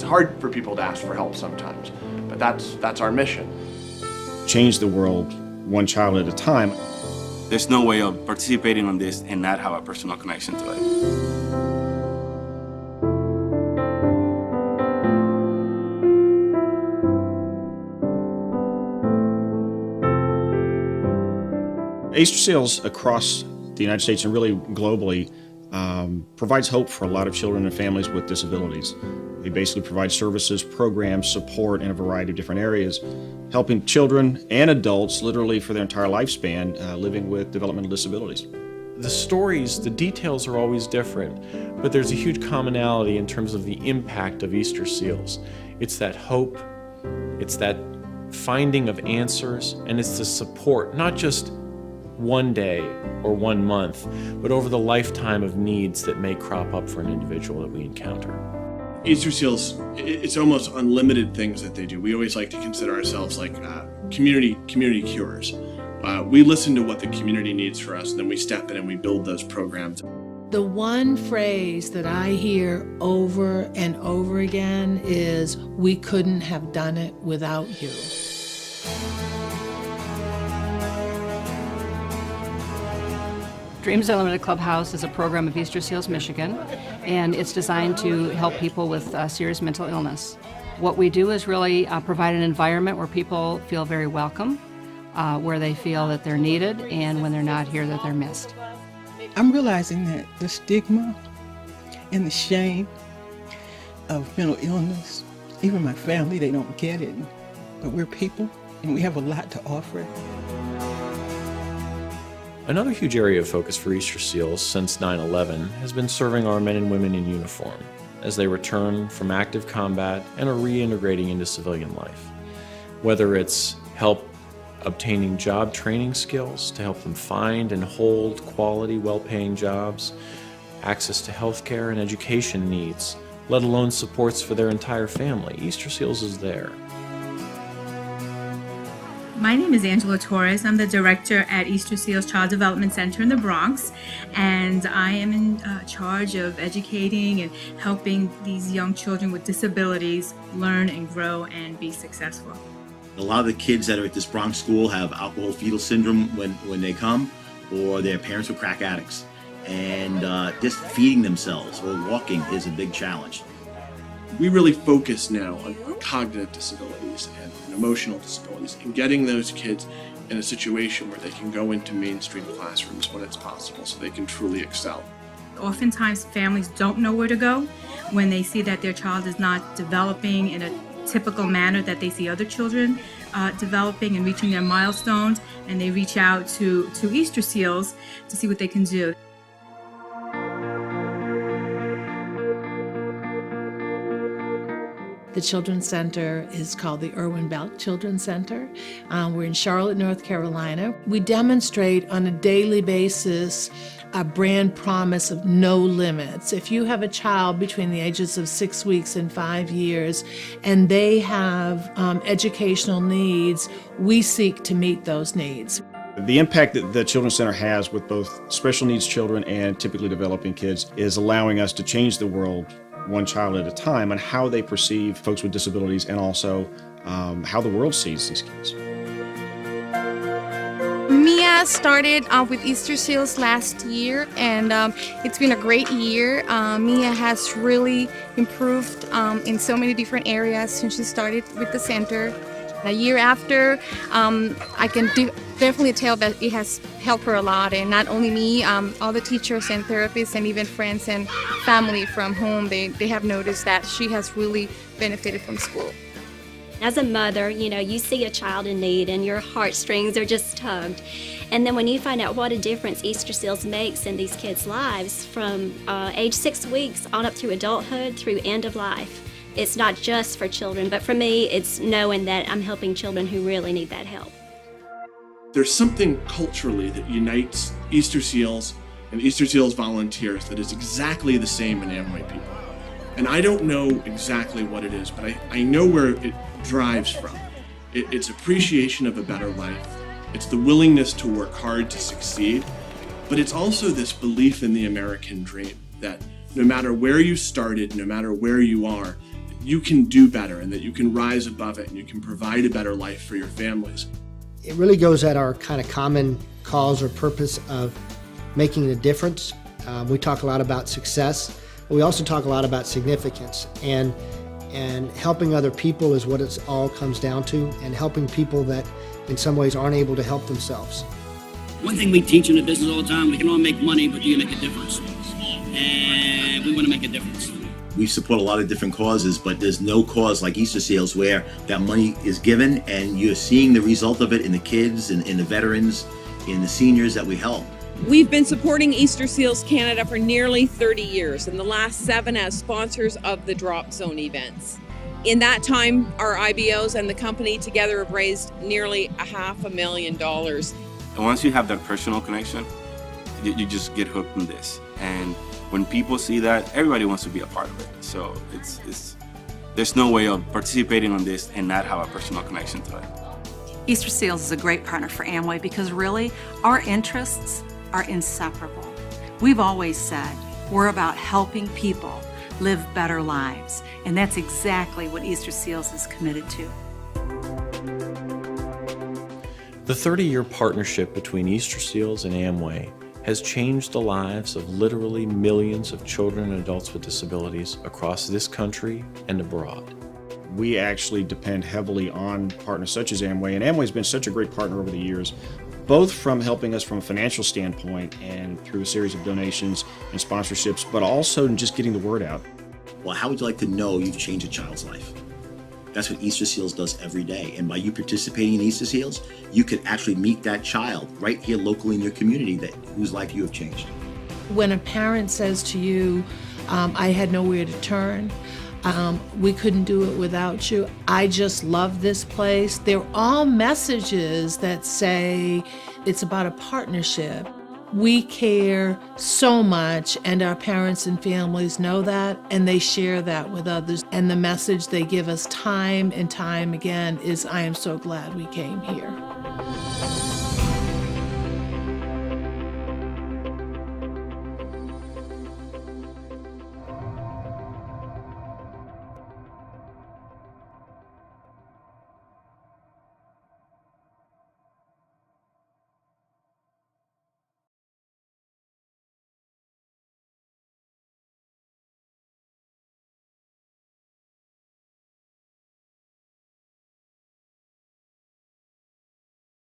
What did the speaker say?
hard for people to ask for help sometimes, but that's our mission. Change the world one child at a time. There's no way of participating on this and not have a personal connection to it. Easter Seals across the United States and really globally provides hope for a lot of children and families with disabilities. They basically provide services, programs, support in a variety of different areas, helping children and adults literally for their entire lifespan living with developmental disabilities. The stories, the details are always different, but there's a huge commonality in terms of the impact of Easter Seals. It's that hope, it's that finding of answers, and it's the support, not just one day or 1 month, but over the lifetime of needs that may crop up for an individual that we encounter. Easter Seals, it's almost unlimited things that they do. We always like to consider ourselves like community curers. We listen to what the community needs for us, and then we step in and we build those programs. The one phrase that I hear over and over again is, "We couldn't have done it without you." Dreams Unlimited Clubhouse is a program of Easter Seals, Michigan, and it's designed to help people with serious mental illness. What we do is really provide an environment where people feel very welcome, where they feel that they're needed, and when they're not here, that they're missed. I'm realizing that the stigma and the shame of mental illness, even my family, they don't get it. But we're people, and we have a lot to offer. Another huge area of focus for Easter Seals since 9/11 has been serving our men and women in uniform as they return from active combat and are reintegrating into civilian life. Whether it's help obtaining job training skills to help them find and hold quality, well-paying jobs, access to health care and education needs, let alone supports for their entire family, Easter Seals is there. My name is Angela Torres. I'm the director at Easter Seals Child Development Center in the Bronx, and I am in charge of educating and helping these young children with disabilities learn and grow and be successful. A lot of the kids that are at this Bronx school have alcohol fetal syndrome when they come, or their parents are crack addicts, and just feeding themselves or walking is a big challenge. We really focus now on cognitive disabilities and emotional disabilities and getting those kids in a situation where they can go into mainstream classrooms when it's possible so they can truly excel. Oftentimes families don't know where to go when they see that their child is not developing in a typical manner that they see other children developing and reaching their milestones, and they reach out to Easter Seals to see what they can do. The Children's Center is called the Irwin Belk Children's Center. We're in Charlotte, North Carolina. We demonstrate on a daily basis a brand promise of no limits. If you have a child between the ages of 6 weeks and 5 years and they have educational needs, we seek to meet those needs. The impact that the Children's Center has with both special needs children and typically developing kids is allowing us to change the world one child at a time on how they perceive folks with disabilities and also how the world sees these kids. Mia started with Easter Seals last year, and it's been a great year. Mia has really improved in so many different areas since she started with the center. A year after, I can definitely tell that it has helped her a lot, and not only me, all the teachers and therapists and even friends and family from home, they have noticed that she has really benefited from school. As a mother, you see a child in need and your heartstrings are just tugged. And then when you find out what a difference Easter Seals makes in these kids' lives from age 6 weeks on up to adulthood through end of life, it's not just for children, but for me, it's knowing that I'm helping children who really need that help. There's something culturally that unites Easter Seals and Easter Seals volunteers that is exactly the same in Amway people. And I don't know exactly what it is, but I know where it drives from. It's appreciation of a better life. It's the willingness to work hard to succeed, but it's also this belief in the American dream that no matter where you started, no matter where you are, you can do better and that you can rise above it and you can provide a better life for your families. It really goes at our kind of common cause or purpose of making a difference. We talk a lot about success, but we also talk a lot about significance. And helping other people is what it all comes down to, and helping people that in some ways aren't able to help themselves. One thing we teach in the business all the time, we can all make money, but you can make a difference. And we want to make a difference. We support a lot of different causes, but there's no cause like Easter Seals where that money is given and you're seeing the result of it in the kids, in the veterans, in the seniors that we help. We've been supporting Easter Seals Canada for nearly 30 years, and the last 7 as sponsors of the Drop Zone events. In that time, our IBOs and the company together have raised nearly $500,000. And once you have that personal connection, you just get hooked on this. And when people see that, everybody wants to be a part of it. So there's no way of participating on this and not have a personal connection to it. Easter Seals is a great partner for Amway because really our interests are inseparable. We've always said we're about helping people live better lives, and that's exactly what Easter Seals is committed to. The 30-year partnership between Easter Seals and Amway has changed the lives of literally millions of children and adults with disabilities across this country and abroad. We actually depend heavily on partners such as Amway, and Amway's been such a great partner over the years, both from helping us from a financial standpoint and through a series of donations and sponsorships, but also in just getting the word out. Well, how would you like to know you've changed a child's life? That's what Easter Seals does every day. And by you participating in Easter Seals, you could actually meet that child right here locally in your community whose life you have changed. When a parent says to you, I had nowhere to turn, we couldn't do it without you, I just love this place. They're all messages that say it's about a partnership. We care so much, and our parents and families know that, and they share that with others. And the message they give us time and time again is, I am so glad we came here.